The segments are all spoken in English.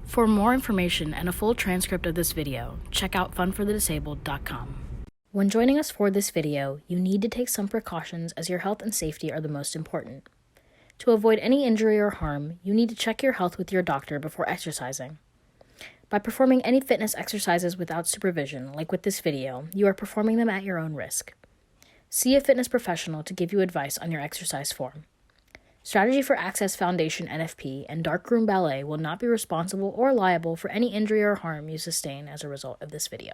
For more information and a full transcript of this video, check out funforthedisabled.com. When joining us for this video, you need to take some precautions as your health and safety are the most important. To avoid any injury or harm, you need to check your health with your doctor before exercising. By performing any fitness exercises without supervision, like with this video, you are performing them at your own risk. See a fitness professional to give you advice on your exercise form. Strategy for Access Foundation NFP and Darkroom Ballet will not be responsible or liable for any injury or harm you sustain as a result of this video.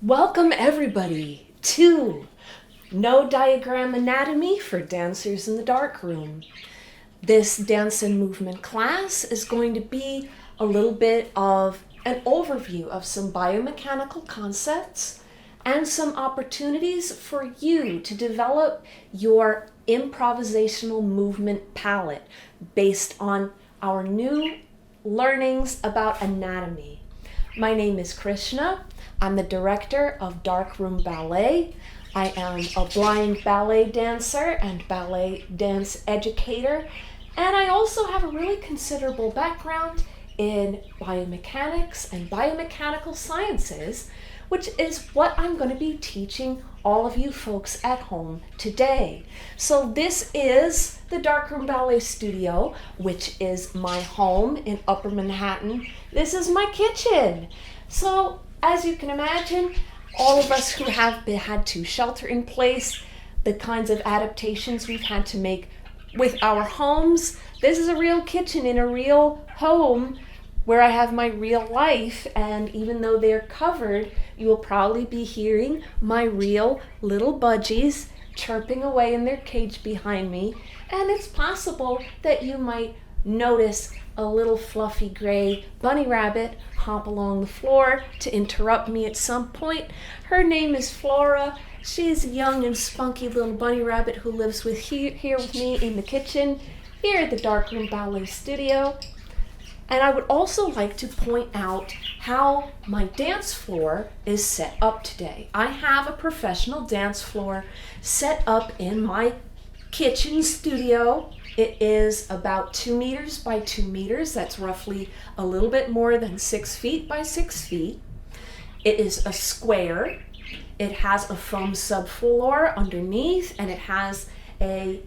Welcome everybody to No Diagram Anatomy for Dancers in the Darkroom. This dance and movement class is going to be a little bit of an overview of some biomechanical concepts and some opportunities for you to develop your improvisational movement palette based on our new learnings about anatomy. My name is Krishna. I'm the director of Darkroom Ballet. I am a blind ballet dancer and ballet dance educator, and I also have a really considerable background in biomechanics and biomechanical sciences, which is what I'm going to be teaching all of you folks at home today. So this is the Darkroom Ballet Studio, which is my home in Upper Manhattan. This is my kitchen. So as you can imagine, all of us who have had to shelter in place, the kinds of adaptations we've had to make with our homes, this is a real kitchen in a real home where I have my real life, and even though they're covered, you will probably be hearing my real little budgies chirping away in their cage behind me, and it's possible that you might notice a little fluffy gray bunny rabbit hop along the floor to interrupt me at some point. Her name is Flora. She's a young and spunky little bunny rabbit who lives here with me in the kitchen, here at the Darkroom Ballet Studio. And I would also like to point out how my dance floor is set up today. I have a professional dance floor set up in my kitchen studio. It is about 2 meters by 2 meters. That's roughly a little bit more than 6 feet by 6 feet. It is a square. It has a foam subfloor underneath, and it has a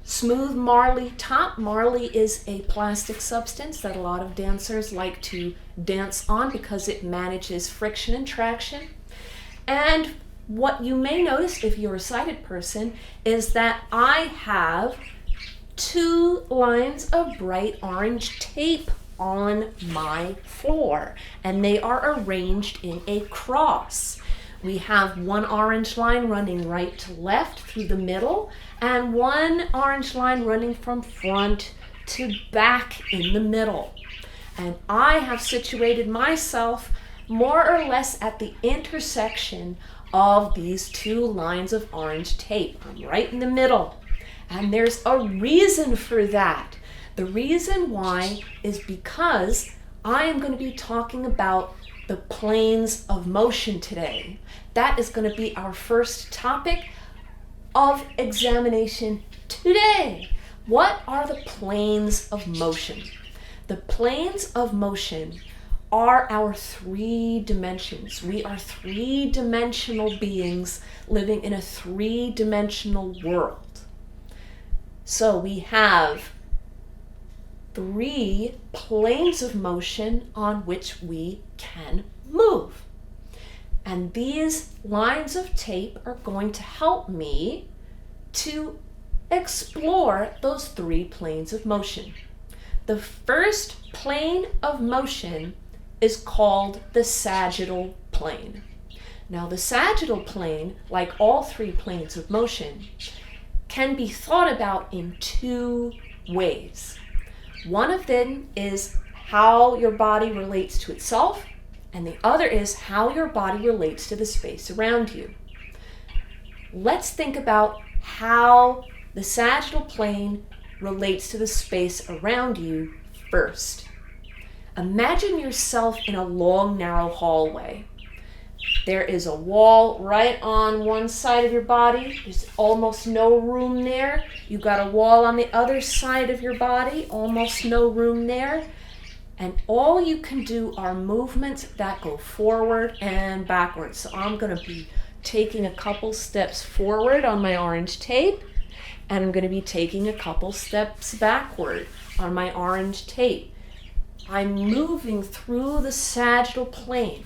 smooth marley top. Marley is a plastic substance that a lot of dancers like to dance on because it manages friction and traction. And what you may notice if you're a sighted person is that I have 2 lines of bright orange tape on my floor, and they are arranged in a cross. We have 1 orange line running right to left through the middle, and 1 orange line running from front to back in the middle. And I have situated myself more or less at the intersection of these 2 lines of orange tape. I'm right in the middle. And there's a reason for that. The reason why is because I am going to be talking about the planes of motion today. That is going to be our first topic of examination today. What are the planes of motion? The planes of motion are our 3 dimensions. We are 3-dimensional beings living in a 3-dimensional world. So we have 3 planes of motion on which we can move. And these lines of tape are going to help me to explore those 3 planes of motion. The first plane of motion is called the sagittal plane. Now the sagittal plane, like all 3 planes of motion, can be thought about in 2 ways. One of them is how your body relates to itself, and the other is how your body relates to the space around you. Let's think about how the sagittal plane relates to the space around you first. Imagine yourself in a long, narrow hallway. There is a wall right on one side of your body. There's almost no room there. You've got a wall on the other side of your body, almost no room there. And all you can do are movements that go forward and backwards. So I'm going to be taking a couple steps forward on my orange tape, and I'm going to be taking a couple steps backward on my orange tape. I'm moving through the sagittal plane.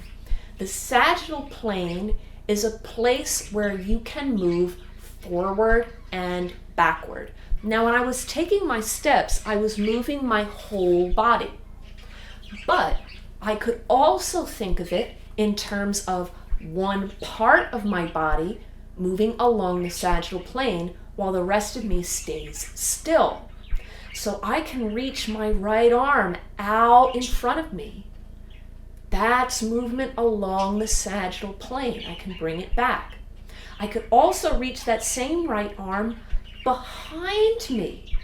The sagittal plane is a place where you can move forward and backward. Now, when I was taking my steps, I was moving my whole body. But I could also think of it in terms of one part of my body moving along the sagittal plane while the rest of me stays still. So I can reach my right arm out in front of me. That's movement along the sagittal plane. I can bring it back. I could also reach that same right arm behind me.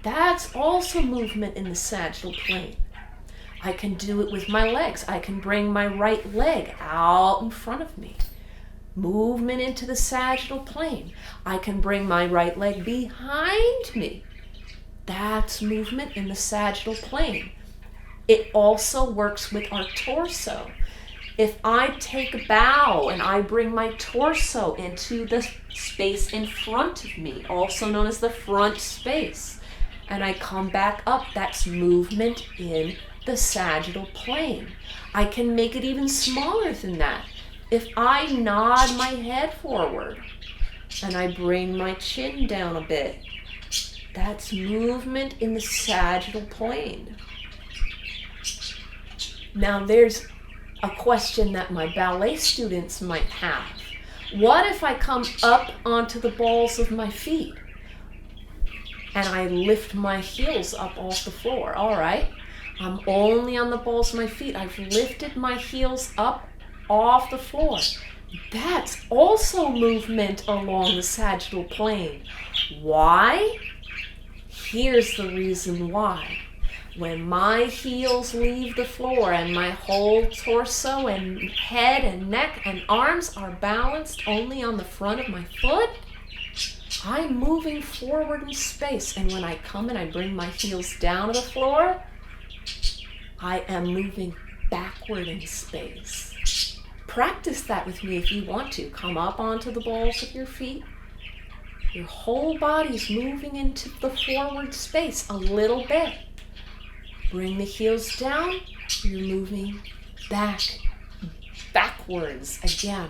That's also movement in the sagittal plane. I can do it with my legs. I can bring my right leg out in front of me. Movement into the sagittal plane. I can bring my right leg behind me. That's movement in the sagittal plane. It also works with our torso. If I take a bow and I bring my torso into the space in front of me, also known as the front space, and I come back up, that's movement in the sagittal plane. I can make it even smaller than that. If I nod my head forward and I bring my chin down a bit, that's movement in the sagittal plane. Now there's a question that my ballet students might have. What if I come up onto the balls of my feet and I lift my heels up off the floor? All right, I'm only on the balls of my feet. I've lifted my heels up off the floor. That's also movement along the sagittal plane. Why? Here's the reason why. When my heels leave the floor and my whole torso and head and neck and arms are balanced only on the front of my foot, I'm moving forward in space. And when I come and I bring my heels down to the floor, I am moving backward in space. Practice that with me if you want to. Come up onto the balls of your feet. Your whole body's moving into the forward space a little bit. Bring the heels down, you're moving backwards again.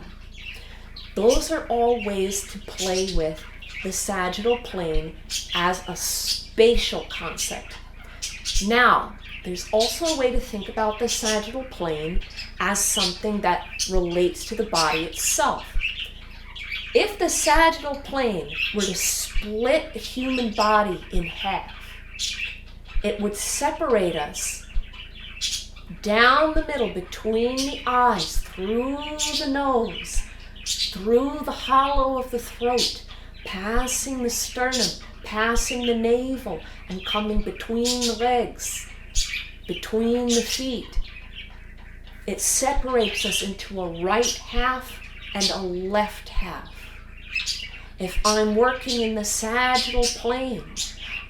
Those are all ways to play with the sagittal plane as a spatial concept. Now, there's also a way to think about the sagittal plane as something that relates to the body itself. If the sagittal plane were to split the human body in half, it would separate us down the middle between the eyes, through the nose, through the hollow of the throat, passing the sternum, passing the navel, and coming between the legs, between the feet. It separates us into a right half and a left half. If I'm working in the sagittal plane,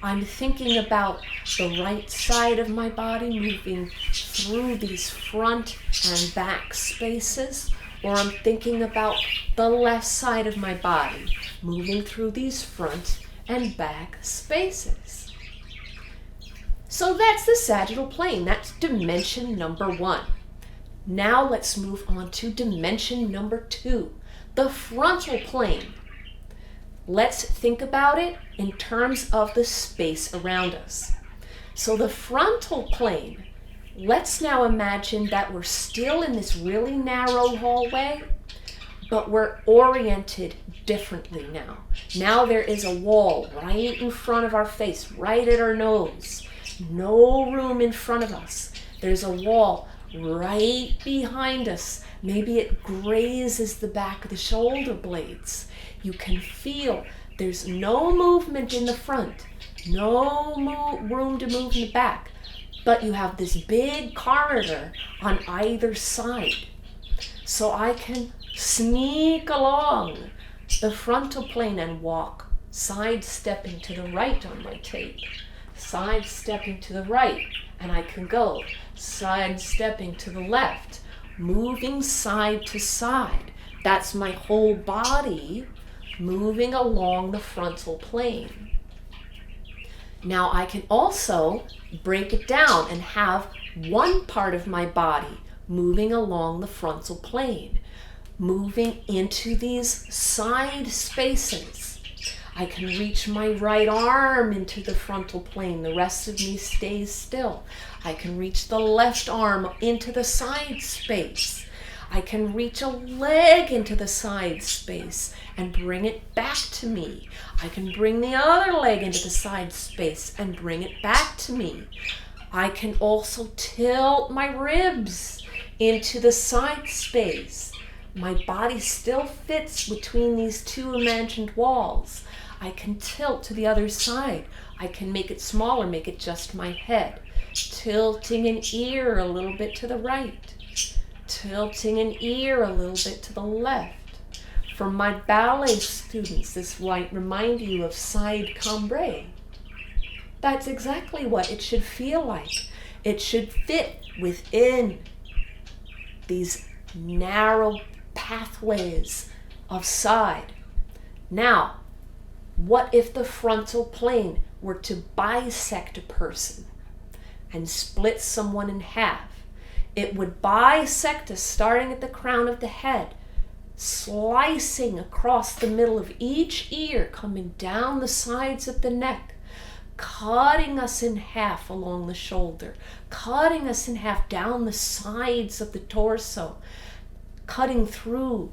I'm thinking about the right side of my body moving through these front and back spaces, or I'm thinking about the left side of my body moving through these front and back spaces. So that's the sagittal plane. That's dimension number 1. Now let's move on to dimension number 2, the frontal plane. Let's think about it in terms of the space around us. So the frontal plane, let's now imagine that we're still in this really narrow hallway, but we're oriented differently now. Now there is a wall right in front of our face, right at our nose. No room in front of us. There's a wall right behind us. Maybe it grazes the back of the shoulder blades. You can feel there's no movement in the front, no room to move in the back, but you have this big corridor on either side. So I can sneak along the frontal plane and walk, sidestepping to the right on my tape, sidestepping to the right, and I can go sidestepping to the left, moving side to side. That's my whole body moving along the frontal plane. Now I can also break it down and have one part of my body moving along the frontal plane, moving into these side spaces. I can reach my right arm into the frontal plane. The rest of me stays still. I can reach the left arm into the side space. I can reach a leg into the side space and bring it back to me. I can bring the other leg into the side space and bring it back to me. I can also tilt my ribs into the side space. My body still fits between these two imagined walls. I can tilt to the other side. I can make it smaller, make it just my head. Tilting an ear a little bit to the right. Tilting an ear a little bit to the left. For my ballet students, this might remind you of side cambray. That's exactly what it should feel like. It should fit within these narrow pathways of side. Now, what if the frontal plane were to bisect a person and split someone in half? It would bisect us starting at the crown of the head, slicing across the middle of each ear, coming down the sides of the neck, cutting us in half along the shoulder, cutting us in half down the sides of the torso, cutting through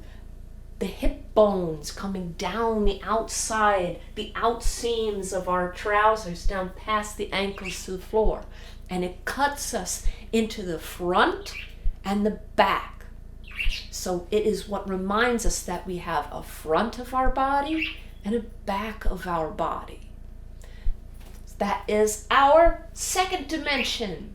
the hip bones, coming down the outside, the outseams of our trousers, down past the ankles to the floor. And it cuts us into the front and the back. So it is what reminds us that we have a front of our body and a back of our body. That is our second dimension.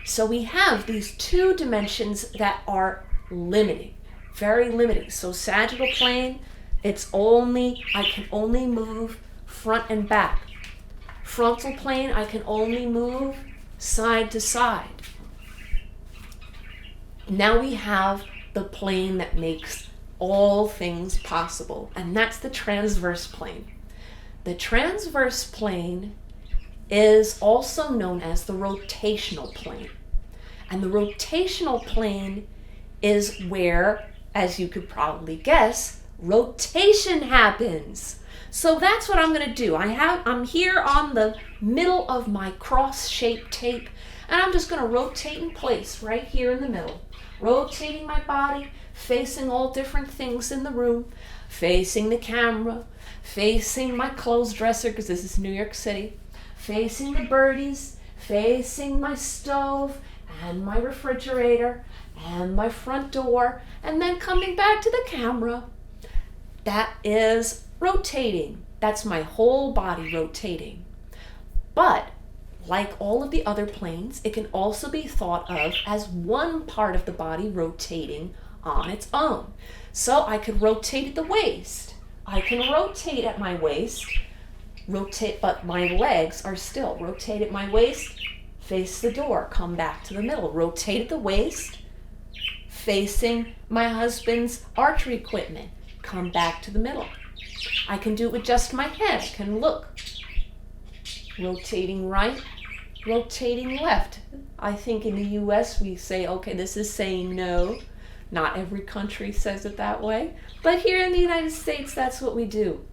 So we have these two dimensions that are limiting. Very limiting. So sagittal plane, I can only move front and back. Frontal plane, I can only move side to side. Now we have the plane that makes all things possible, and that's the transverse plane. The transverse plane is also known as the rotational plane. And the rotational plane is where, as you could probably guess, rotation happens. So that's what I'm going to do. I'm here on the middle of my cross-shaped tape, and I'm just going to rotate in place right here in the middle. Rotating my body, facing all different things in the room, facing the camera, facing my clothes dresser, because this is New York City, facing the birdies, facing my stove and my refrigerator and my front door, and then coming back to the camera. That is rotating. That's my whole body rotating. But like all of the other planes, it can also be thought of as one part of the body rotating on its own. So I could rotate at the waist. I can rotate at my waist, but my legs are still. Rotate at my waist, face the door, come back to the middle. Rotate at the waist, facing my husband's archery equipment, come back to the middle. I can do it with just my head. I can look. Rotating right, rotating left. I think in the US we say, okay, this is saying no. Not every country says it that way. But here in the United States, that's what we do.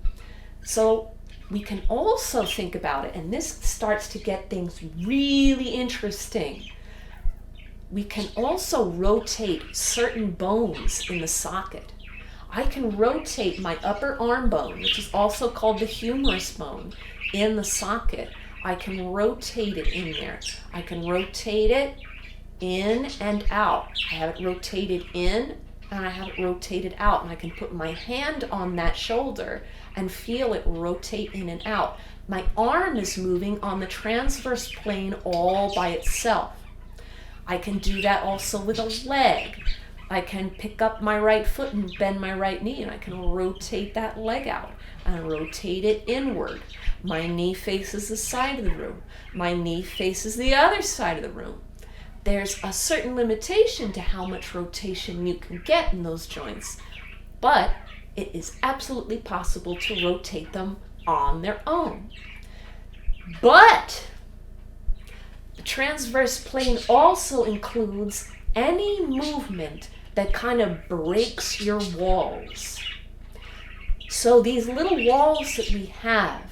So we can also think about it, and this starts to get things really interesting. We can also rotate certain bones in the socket. I can rotate my upper arm bone, which is also called the humerus bone, in the socket. I can rotate it in there. I can rotate it in and out. I have it rotated in and I have it rotated out, and I can put my hand on that shoulder and feel it rotate in and out. My arm is moving on the transverse plane all by itself. I can do that also with a leg. I can pick up my right foot and bend my right knee, and I can rotate that leg out and rotate it inward. My knee faces the side of the room. My knee faces the other side of the room. There's a certain limitation to how much rotation you can get in those joints, but it is absolutely possible to rotate them on their own. But the transverse plane also includes any movement that kind of breaks your walls. So these little walls that we have,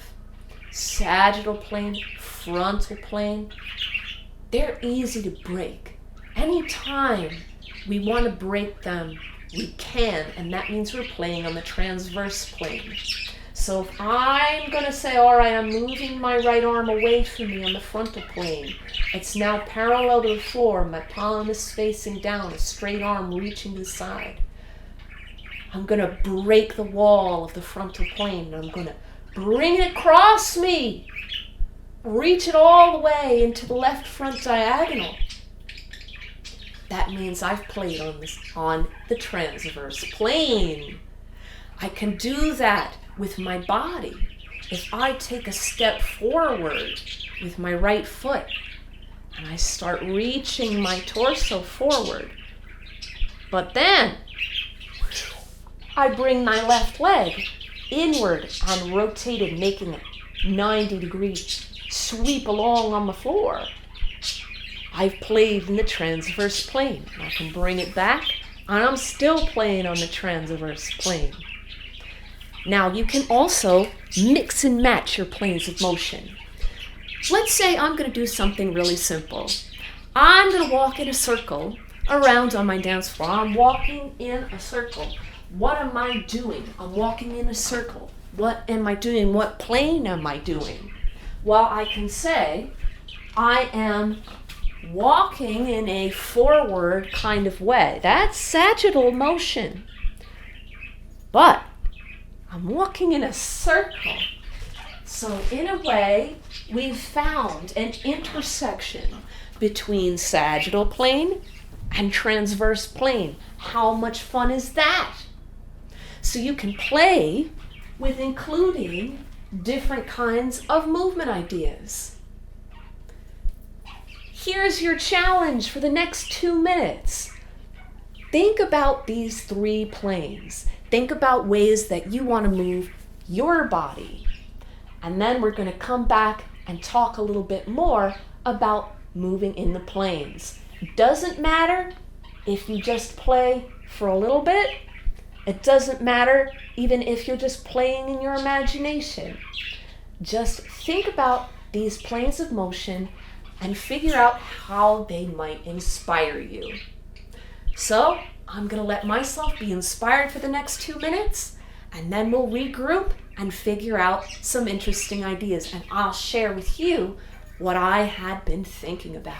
sagittal plane, frontal plane, they're easy to break. Anytime we want to break them, we can, and that means we're playing on the transverse plane. So if I'm going to say, all right, I'm moving my right arm away from me on the frontal plane. It's now parallel to the floor. My palm is facing down, a straight arm reaching to the side. I'm going to break the wall of the frontal plane. I'm going to bring it across me. Reach it all the way into the left front diagonal. That means I've played on the transverse plane. I can do that with my body. If I take a step forward with my right foot and I start reaching my torso forward, but then I bring my left leg inward and rotate it, making a 90-degree sweep along on the floor. I've played in the transverse plane. I can bring it back, and I'm still playing on the transverse plane. Now, you can also mix and match your planes of motion. Let's say I'm going to do something really simple. I'm going to walk in a circle around on my dance floor. I'm walking in a circle. What am I doing? I'm walking in a circle. What am I doing? What plane am I doing? Well, I can say I am walking in a forward kind of way. That's sagittal motion. But I'm walking in a circle. So in a way, we've found an intersection between sagittal plane and transverse plane. How much fun is that? So you can play with including different kinds of movement ideas. Here's your challenge for the next 2 minutes. Think about these 3 planes. Think about ways that you want to move your body. And then we're going to come back and talk a little bit more about moving in the planes. It doesn't matter if you just play for a little bit. It doesn't matter even if you're just playing in your imagination. Just think about these planes of motion and figure out how they might inspire you. So I'm going to let myself be inspired for the next 2 minutes, and then we'll regroup and figure out some interesting ideas, and I'll share with you what I had been thinking about.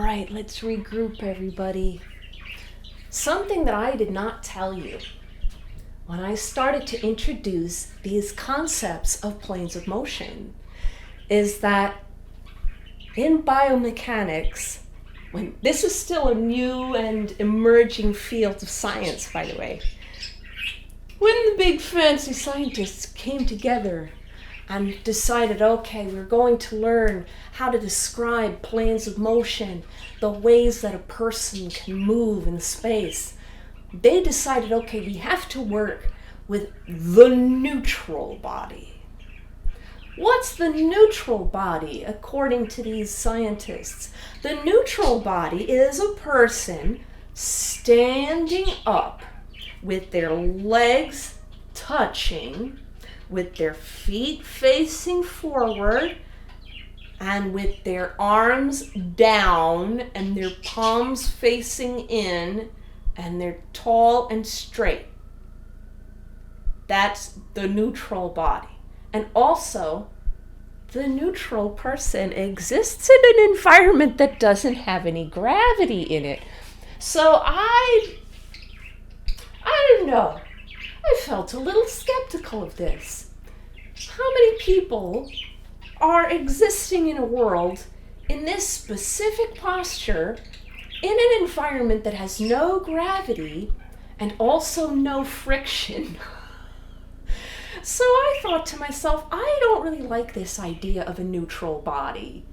right, let's regroup, everybody. Something that I did not tell you when I started to introduce these concepts of planes of motion is that in biomechanics, when this is still a new and emerging field of science, by the way, when the big fancy scientists came together and decided, okay, we're going to learn how to describe planes of motion, the ways that a person can move in space, they decided, okay, we have to work with the neutral body. What's the neutral body, according to these scientists? The neutral body is a person standing up with their legs touching, with their feet facing forward, and with their arms down and their palms facing in, and they're tall and straight. That's the neutral body. And also, the neutral person exists in an environment that doesn't have any gravity in it. So I don't know. I felt a little skeptical of this. How many people are existing in a world in this specific posture in an environment that has no gravity and also no friction? So I thought to myself, I don't really like this idea of a neutral body.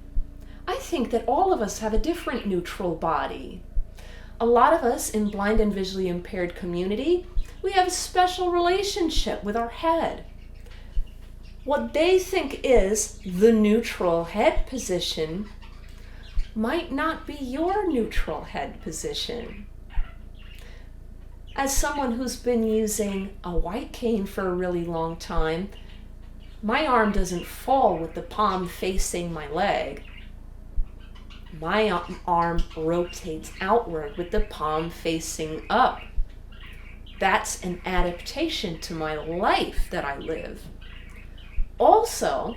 I think that all of us have a different neutral body. A lot of us in blind and visually impaired community, we have a special relationship with our head. What they think is the neutral head position might not be your neutral head position. As someone who's been using a white cane for a really long time, my arm doesn't fall with the palm facing my leg. My arm rotates outward with the palm facing up. That's an adaptation to my life that I live. Also,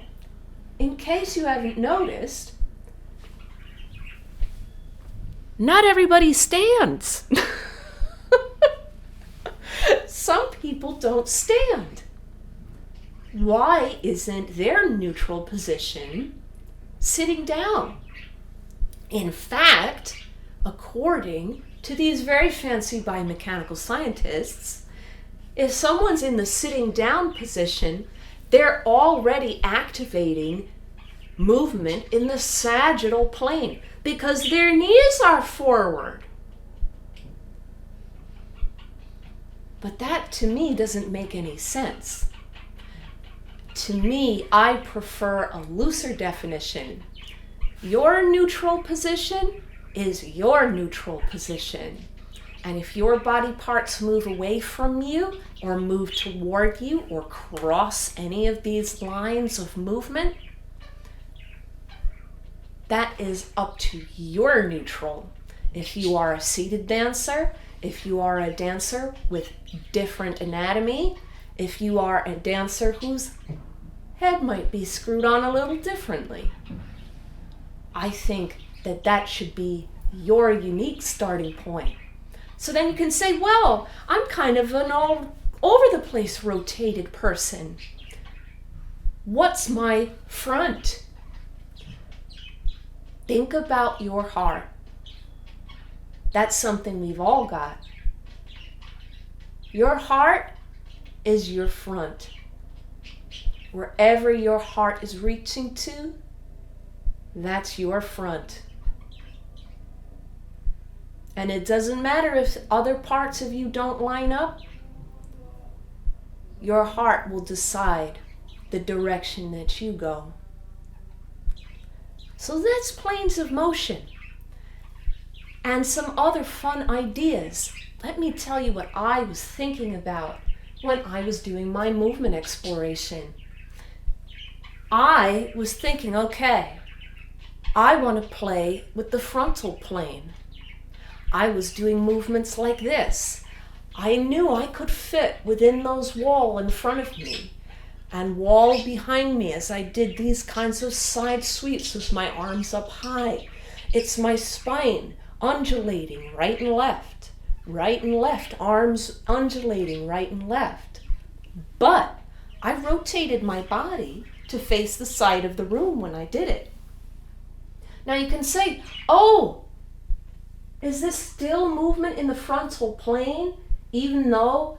in case you haven't noticed, not everybody stands. Some people don't stand. Why isn't their neutral position sitting down? In fact, according to these very fancy biomechanical scientists, if someone's in the sitting down position, they're already activating movement in the sagittal plane because their knees are forward. But that, to me, doesn't make any sense. To me, I prefer a looser definition. Your neutral position is your neutral position. And if your body parts move away from you or move toward you or cross any of these lines of movement, that is up to your neutral. If you are a seated dancer, if you are a dancer with different anatomy, if you are a dancer whose head might be screwed on a little differently, I think that that should be your unique starting point. So then you can say, well, I'm kind of an all over the place rotated person. What's my front? Think about your heart. That's something we've all got. Your heart is your front. Wherever your heart is reaching to, that's your front. And it doesn't matter if other parts of you don't line up. Your heart will decide the direction that you go. So that's planes of motion. And some other fun ideas. Let me tell you what I was thinking about when I was doing my movement exploration. I was thinking, okay, I want to play with the frontal plane. I was doing movements like this. I knew I could fit within those walls in front of me and wall behind me as I did these kinds of side sweeps with my arms up high It's my spine undulating right and left, arms undulating right and left. But I rotated my body to face the side of the room when I did it. Now you can say, oh, is this still movement in the frontal plane, even though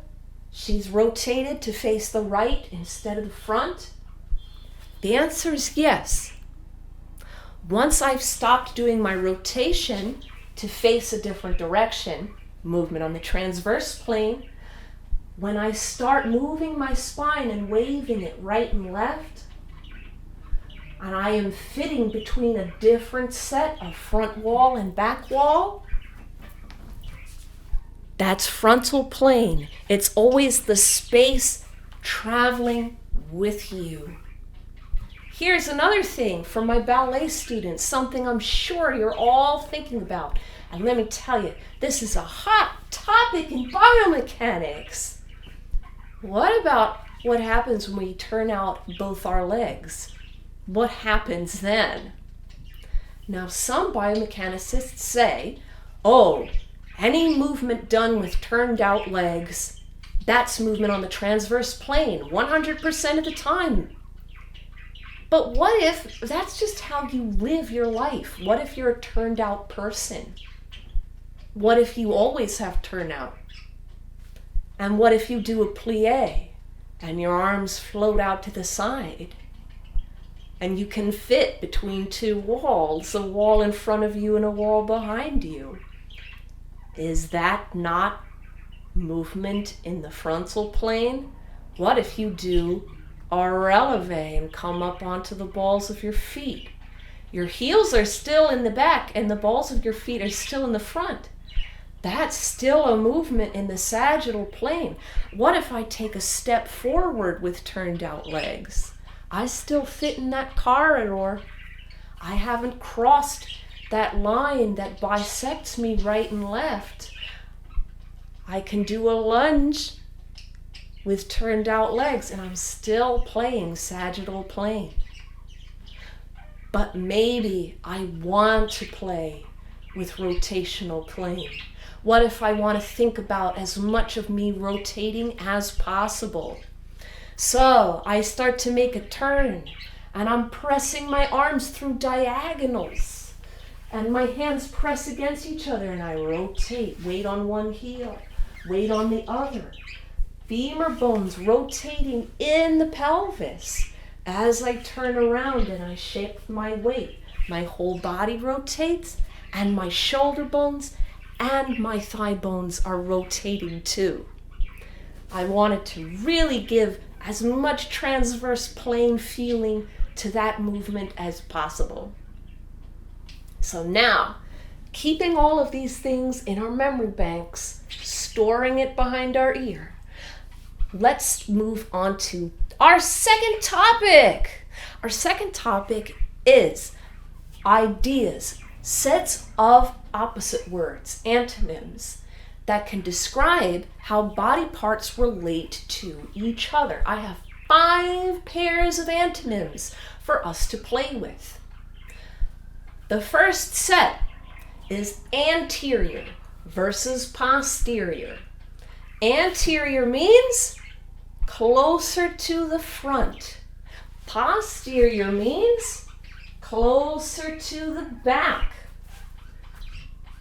she's rotated to face the right instead of the front? The answer is yes. Once I've stopped doing my rotation to face a different direction, movement on the transverse plane, when I start moving my spine and waving it right and left, and I am fitting between a different set of front wall and back wall, that's frontal plane. It's always the space traveling with you. Here's another thing for my ballet students, something I'm sure you're all thinking about. And let me tell you, this is a hot topic in biomechanics. What about what happens when we turn out both our legs? What happens then? Now, some biomechanicists say, oh, any movement done with turned out legs, that's movement on the transverse plane 100% of the time. But what if that's just how you live your life? What if you're a turned out person? What if you always have turnout? And what if you do a plie and your arms float out to the side and you can fit between two walls, a wall in front of you and a wall behind you? Is that not movement in the frontal plane? What if you do a releve and come up onto the balls of your feet? Your heels are still in the back and the balls of your feet are still in the front. That's still a movement in the sagittal plane. What if I take a step forward with turned out legs? I still fit in that corridor. I haven't crossed that line that bisects me right and left. I can do a lunge with turned out legs and I'm still playing sagittal plane. But maybe I want to play with rotational plane. What if I want to think about as much of me rotating as possible? So I start to make a turn and I'm pressing my arms through diagonals and my hands press against each other and I rotate, weight on one heel, weight on the other. Femur bones rotating in the pelvis. As I turn around and I shift my weight, my whole body rotates and my shoulder bones and my thigh bones are rotating too. I wanted to really give as much transverse plane feeling to that movement as possible. So now, keeping all of these things in our memory banks, storing it behind our ear, let's move on to our second topic. Our second topic is ideas, sets of opposite words, antonyms, that can describe how body parts relate to each other. I have 5 pairs of antonyms for us to play with. The first set is anterior versus posterior. Anterior means closer to the front. Posterior means closer to the back.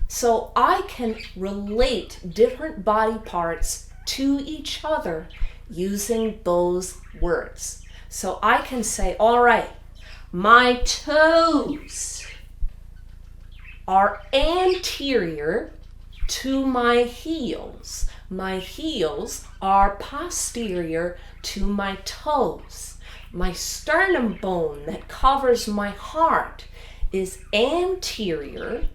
So I can relate different body parts to each other using those words. So I can say, all right, my toes are anterior to my heels. My heels are posterior to my toes. My sternum bone that covers my heart is anterior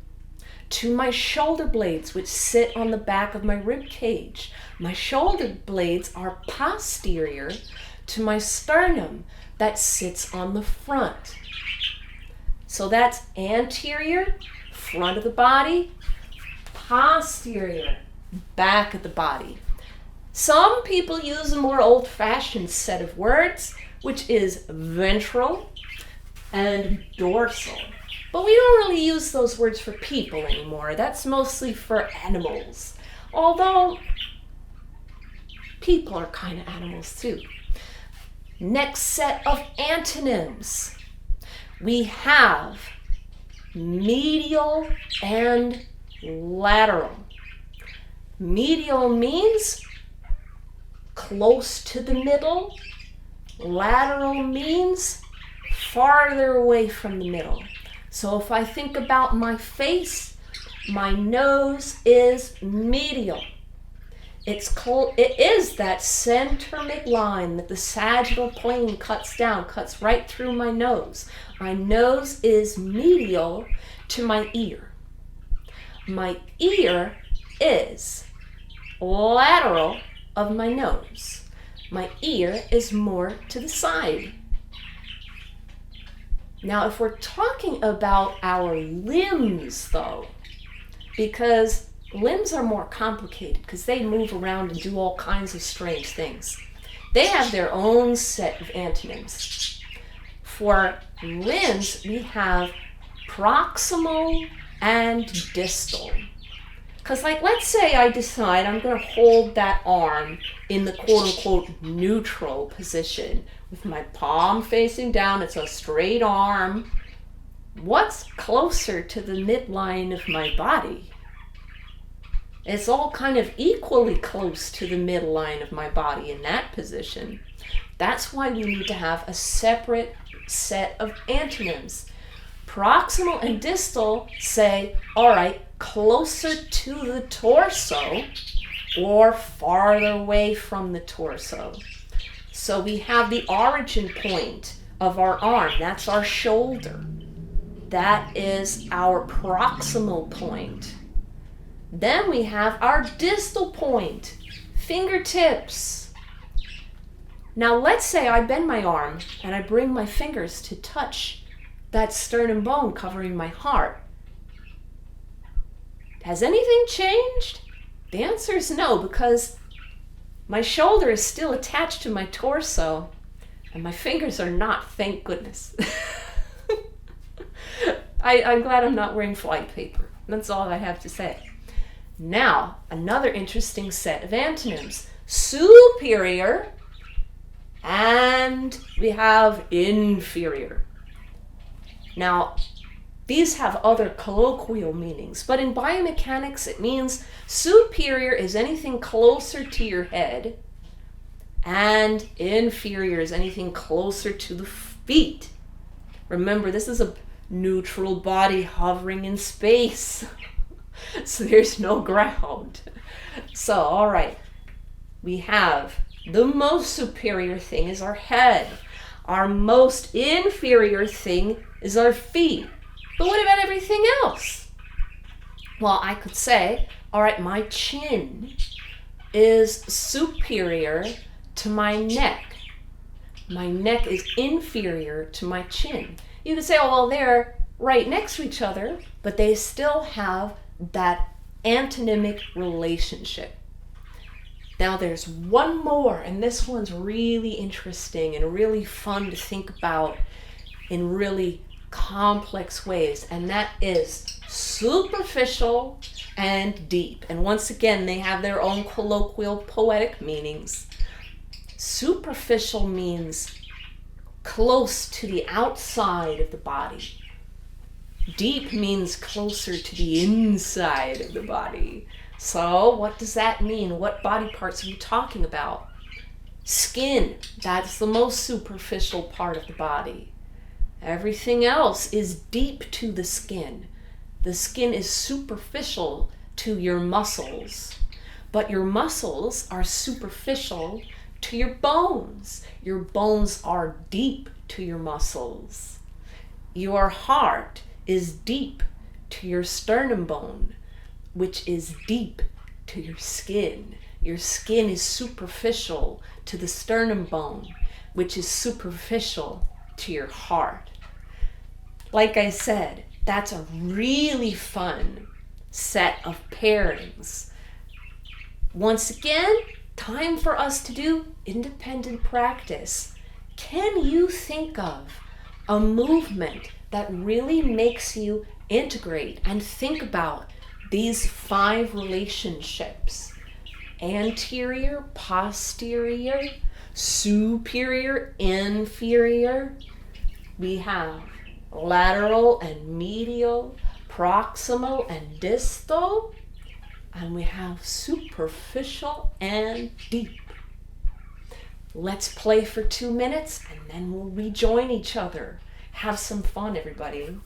to my shoulder blades, which sit on the back of my rib cage. My shoulder blades are posterior to my sternum that sits on the front. So that's anterior, front of the body, posterior, back of the body. Some people use a more old-fashioned set of words, which is ventral and dorsal. But we don't really use those words for people anymore. That's mostly for animals. Although people are kind of animals too. Next set of antonyms. We have medial and lateral. Medial means close to the middle. Lateral means farther away from the middle. So if I think about my face, my nose is medial. It is that center midline that the sagittal plane cuts down, cuts right through my nose. My nose is medial to my ear. My ear is lateral of my nose. My ear is more to the side. Now, if we're talking about our limbs, though, because limbs are more complicated because they move around and do all kinds of strange things. They have their own set of antonyms. For limbs, we have proximal and distal. Because let's say I decide I'm going to hold that arm in the quote-unquote neutral position with my palm facing down. It's a straight arm. What's closer to the midline of my body? It's all kind of equally close to the midline of my body in that position. That's why we need to have a separate set of antonyms. Proximal and distal say, all right, closer to the torso or farther away from the torso. So we have the origin point of our arm. That's our shoulder. That is our proximal point. Then we have our distal point, fingertips. Now let's say I bend my arm and I bring my fingers to touch that sternum bone covering my heart. Has anything changed? The answer is no, because my shoulder is still attached to my torso and my fingers are not, thank goodness. I'm glad I'm not wearing fly paper. That's all I have to say. Now, another interesting set of antonyms. Superior and we have inferior. Now, these have other colloquial meanings, but in biomechanics it means superior is anything closer to your head and inferior is anything closer to the feet. Remember, this is a neutral body hovering in space. So there's no ground. So, all right, we have the most superior thing is our head. Our most inferior thing is our feet. But what about everything else? Well, I could say, all right, my chin is superior to my neck. My neck is inferior to my chin. You could say, oh, well, they're right next to each other, but they still have that antonymic relationship. Now there's one more, and this one's really interesting and really fun to think about in really complex ways, and that is superficial and deep. And once again, they have their own colloquial poetic meanings. Superficial means close to the outside of the body. Deep means closer to the inside of the body. So what does that mean? What body parts are we talking about? Skin, that's the most superficial part of the body. Everything else is deep to the skin. The skin is superficial to your muscles, but your muscles are superficial to your bones. Your bones are deep to your muscles. Your heart is deep to your sternum bone, which is deep to your skin. Your skin is superficial to the sternum bone, which is superficial to your heart. Like I said, that's a really fun set of pairings. Once again, time for us to do independent practice. Can you think of a movement that really makes you integrate and think about these 5 relationships: anterior, posterior, superior, inferior. We have lateral and medial, proximal and distal, and we have superficial and deep. Let's play for 2 minutes and then we'll rejoin each other. Have some fun, everybody.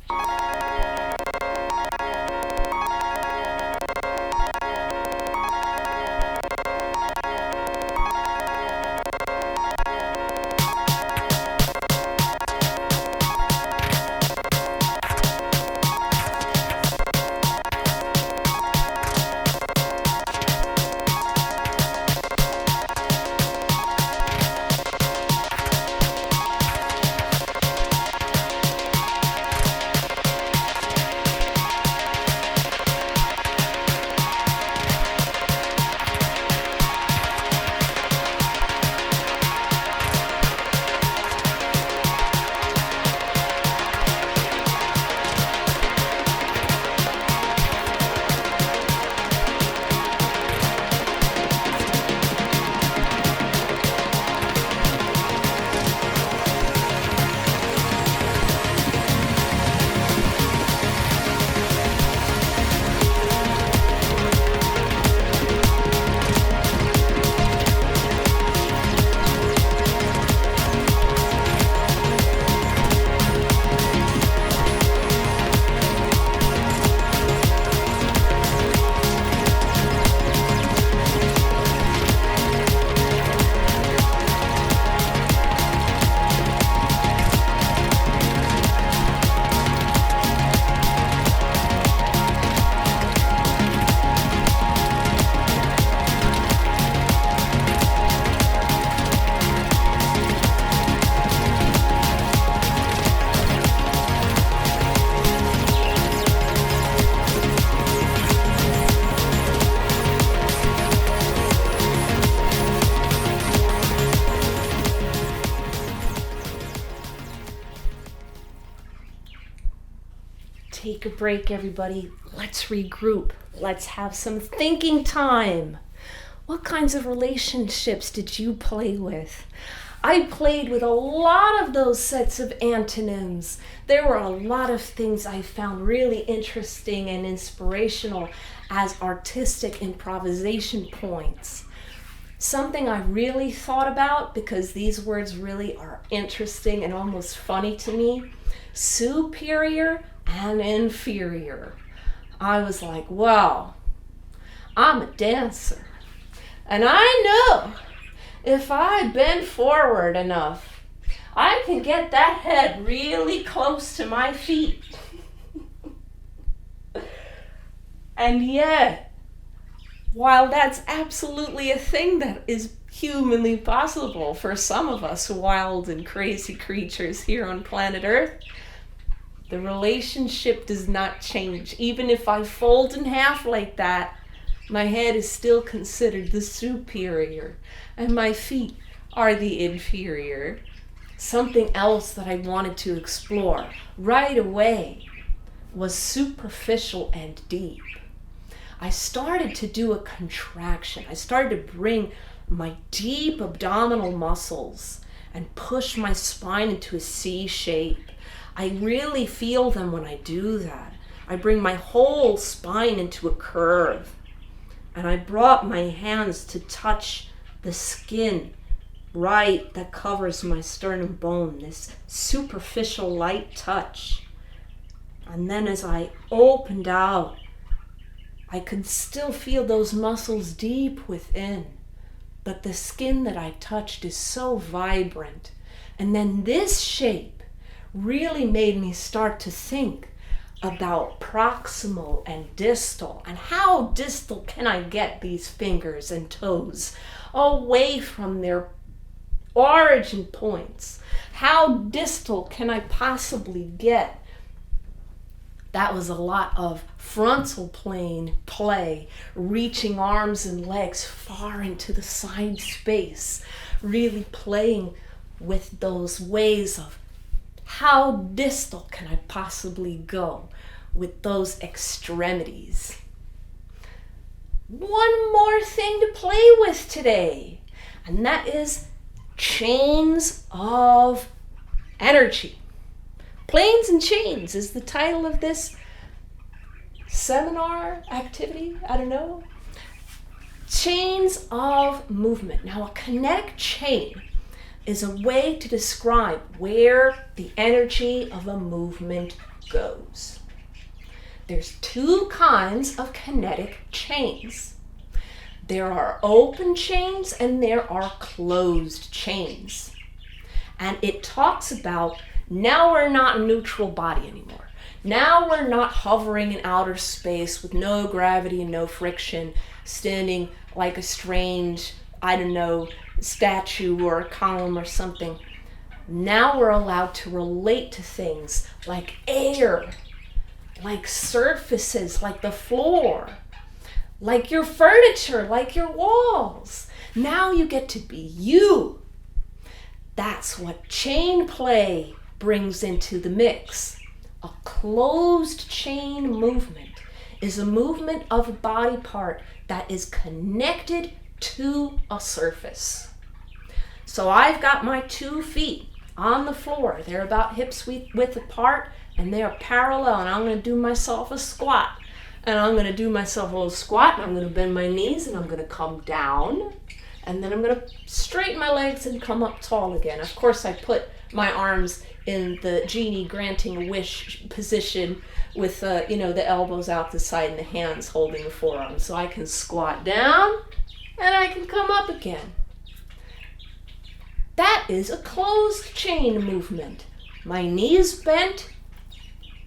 Take a break, everybody. Let's regroup. Let's have some thinking time. What kinds of relationships did you play with? I played with a lot of those sets of antonyms. There were a lot of things I found really interesting and inspirational as artistic improvisation points. Something I really thought about, because these words really are interesting and almost funny to me: superior and inferior. I was like, wow, I'm a dancer. And I know if I bend forward enough, I can get that head really close to my feet. And yet, while that's absolutely a thing that is humanly possible for some of us wild and crazy creatures here on planet Earth, the relationship does not change. Even if I fold in half like that, my head is still considered the superior, and my feet are the inferior. Something else that I wanted to explore right away was superficial and deep. I started to do a contraction. I started to bring my deep abdominal muscles and push my spine into a C shape. I really feel them when I do that. I bring my whole spine into a curve. And I brought my hands to touch the skin right that covers my sternum bone, this superficial light touch. And then as I opened out, I could still feel those muscles deep within, but the skin that I touched is so vibrant. And then this shape really made me start to think about proximal and distal, and how distal can I get these fingers and toes away from their origin points? How distal can I possibly get? That was a lot of frontal plane play, reaching arms and legs far into the side space, really playing with those ways of How distal can I possibly go with those extremities? One more thing to play with today, and that is chains of energy. Planes and Chains is the title of this seminar activity, I don't know. Chains of movement. Now, a kinetic chain is a way to describe where the energy of a movement goes. There's two kinds of kinetic chains. There are open chains and there are closed chains. And it talks about now we're not a neutral body anymore. Now we're not hovering in outer space with no gravity and no friction, standing like a strange, I don't know, statue or a column or something. Now we're allowed to relate to things like air, like surfaces, like the floor, like your furniture, like your walls. Now you get to be you. That's what chain play brings into the mix. A closed chain movement is a movement of a body part that is connected to a surface. So I've got my 2 feet on the floor. They're about hips width apart and they are parallel, and I'm going to do myself a squat. And I'm going to do myself a little squat, and I'm going to bend my knees, and I'm going to come down, and then I'm going to straighten my legs and come up tall again. Of course, I put my arms in the genie granting a wish position with the elbows out the side and the hands holding the forearms, so I can squat down and I can come up again. That is a closed chain movement. My knees bent,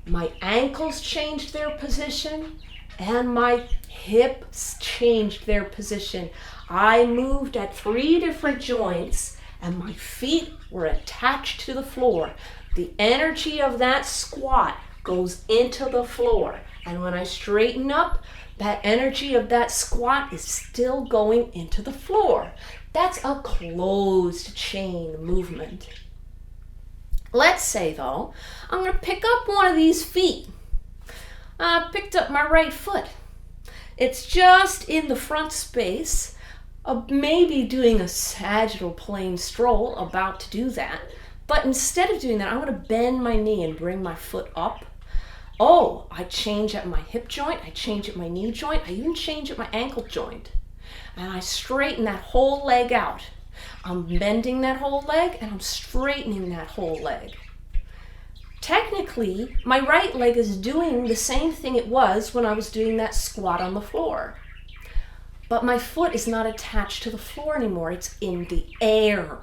my ankles changed their position, and my hips changed their position. I moved at 3 different joints and my feet were attached to the floor. The energy of that squat goes into the floor. And when I straighten up, that energy of that squat is still going into the floor. That's a closed chain movement. Let's say, though, I'm going to pick up one of these feet. I picked up my right foot. It's just in the front space, maybe doing a sagittal plane stroll, about to do that. But instead of doing that, I'm going to bend my knee and bring my foot up. Oh, I change at my hip joint, I change at my knee joint, I even change at my ankle joint. And I straighten that whole leg out. I'm bending that whole leg and I'm straightening that whole leg. Technically, my right leg is doing the same thing it was when I was doing that squat on the floor. But my foot is not attached to the floor anymore, it's in the air.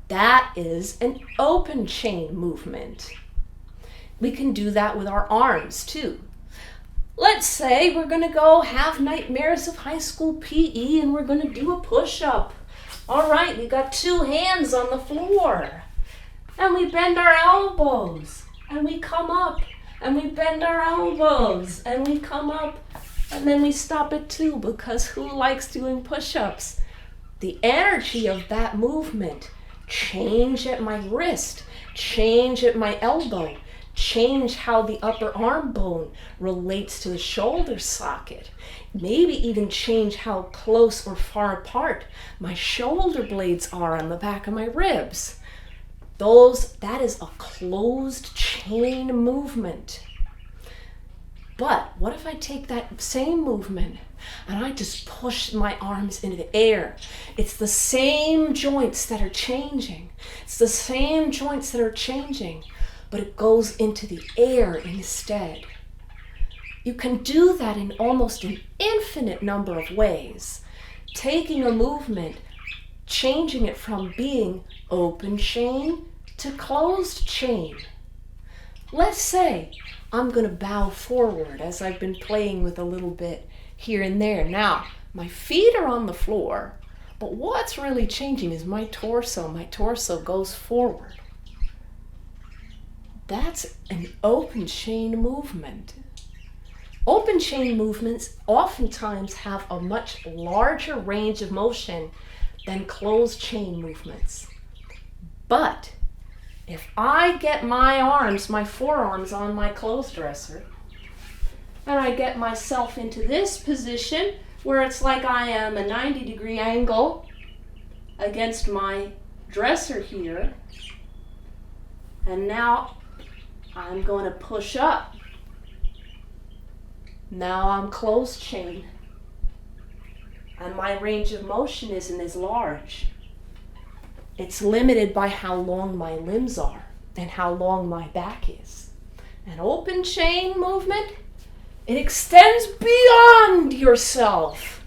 That is an open chain movement. We can do that with our arms too. Let's say we're going to go have nightmares of high school PE and we're going to do a push-up. All right, we got 2 hands on the floor. And we bend our elbows. And we come up. And we bend our elbows. And we come up. And then we stop at 2 because who likes doing push-ups? The energy of that movement. Change at my wrist. Change at my elbow. Change how the upper arm bone relates to the shoulder socket. Maybe even change how close or far apart my shoulder blades are on the back of my ribs. That is a closed chain movement. But what if I take that same movement and I just push my arms into the air? It's the same joints that are changing. It's the same joints that are changing, but it goes into the air instead. You can do that in almost an infinite number of ways. Taking a movement, changing it from being open chain to closed chain. Let's say I'm going to bow forward as I've been playing with a little bit here and there. Now, my feet are on the floor, but what's really changing is my torso. My torso goes forward. That's an open chain movement. Open chain movements oftentimes have a much larger range of motion than closed chain movements. But If I get my arms, my forearms on my clothes dresser, and I get myself into this position where it's like I am a 90-degree angle against my dresser here, and now I'm going to push up. Now I'm closed chain, and my range of motion isn't as large. It's limited by how long my limbs are and how long my back is. An open chain movement, it extends beyond yourself.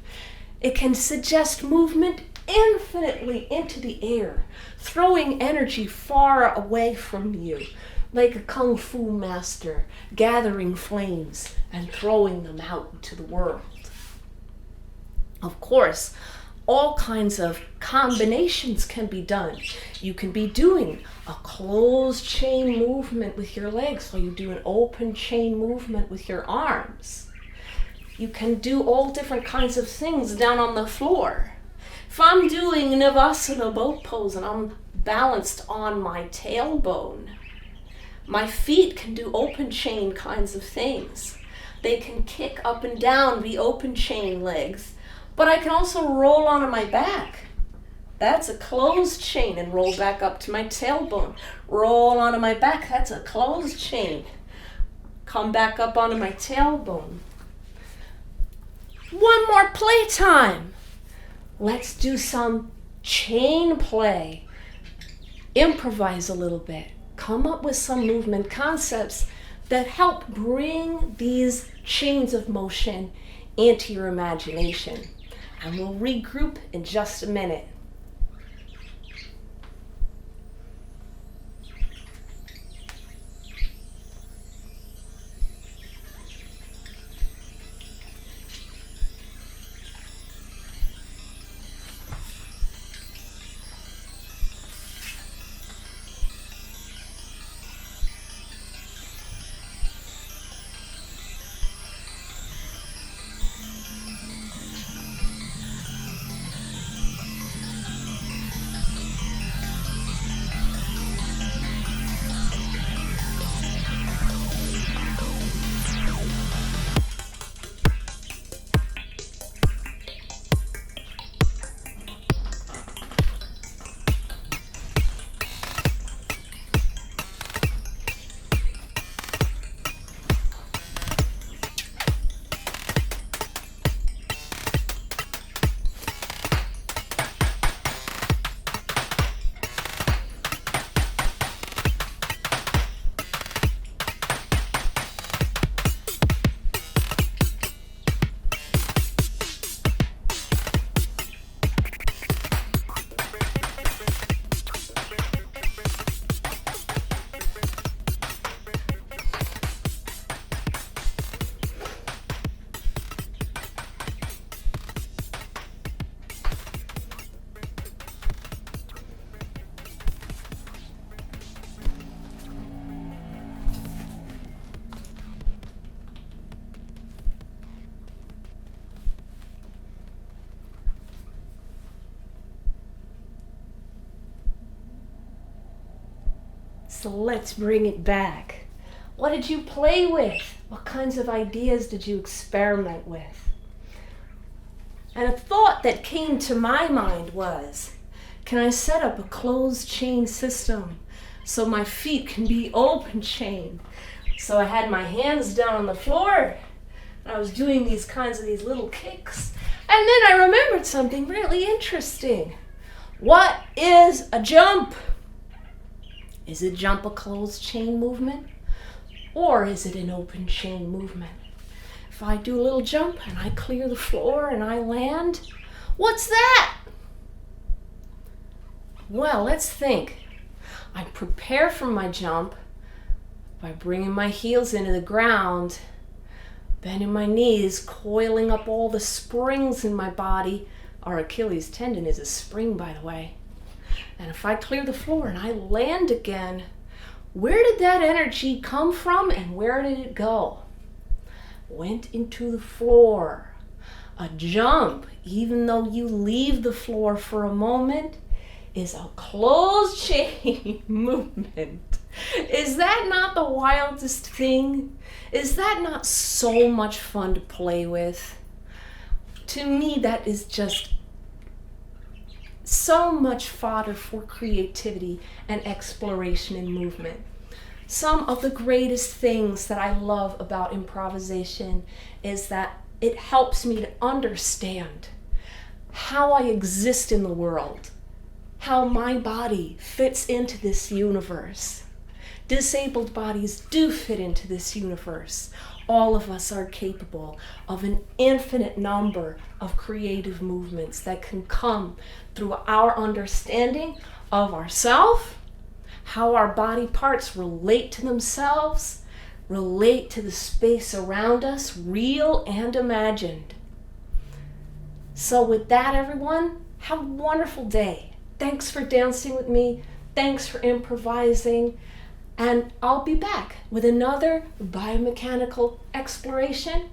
It can suggest movement infinitely into the air, throwing energy far away from you, like a kung fu master gathering flames and throwing them out into the world. Of course, all kinds of combinations can be done. You can be doing a closed chain movement with your legs while you do an open chain movement with your arms. You can do all different kinds of things down on the floor. If I'm doing Navasana boat pose and I'm balanced on my tailbone, my feet can do open chain kinds of things. They can kick up and down the open chain legs, but I can also roll onto my back. That's a closed chain, and roll back up to my tailbone. Roll onto my back, that's a closed chain. Come back up onto my tailbone. One more playtime. Let's do some chain play. Improvise a little bit. Come up with some movement concepts that help bring these chains of motion into your imagination. And we'll regroup in just a minute. So let's bring it back. What did you play with? What kinds of ideas did you experiment with? And a thought that came to my mind was, can I set up a closed chain system so my feet can be open chain? So I had my hands down on the floor, and I was doing these little kicks. And then I remembered something really interesting. What is a jump? Is a jump a closed chain movement? Or is it an open chain movement? If I do a little jump and I clear the floor and I land, what's that? Well, let's think. I prepare for my jump by bringing my heels into the ground, bending my knees, coiling up all the springs in my body. Our Achilles tendon is a spring, by the way. And if I clear the floor and I land again, where did that energy come from and where did it go? Went into the floor. A jump, even though you leave the floor for a moment, is a closed chain movement. Is that not the wildest thing? Is that not so much fun to play with? To me, that is just so much fodder for creativity and exploration in movement. Some of the greatest things that I love about improvisation is that it helps me to understand how I exist in the world, how my body fits into this universe. Disabled bodies do fit into this universe. All of us are capable of an infinite number of creative movements that can come through our understanding of ourselves, how our body parts relate to themselves, relate to the space around us, real and imagined. So with that, everyone, have a wonderful day. Thanks for dancing with me. Thanks for improvising. And I'll be back with another biomechanical exploration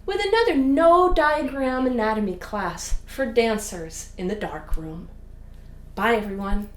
with another no diagram anatomy class for dancers in the dark room. Bye, everyone.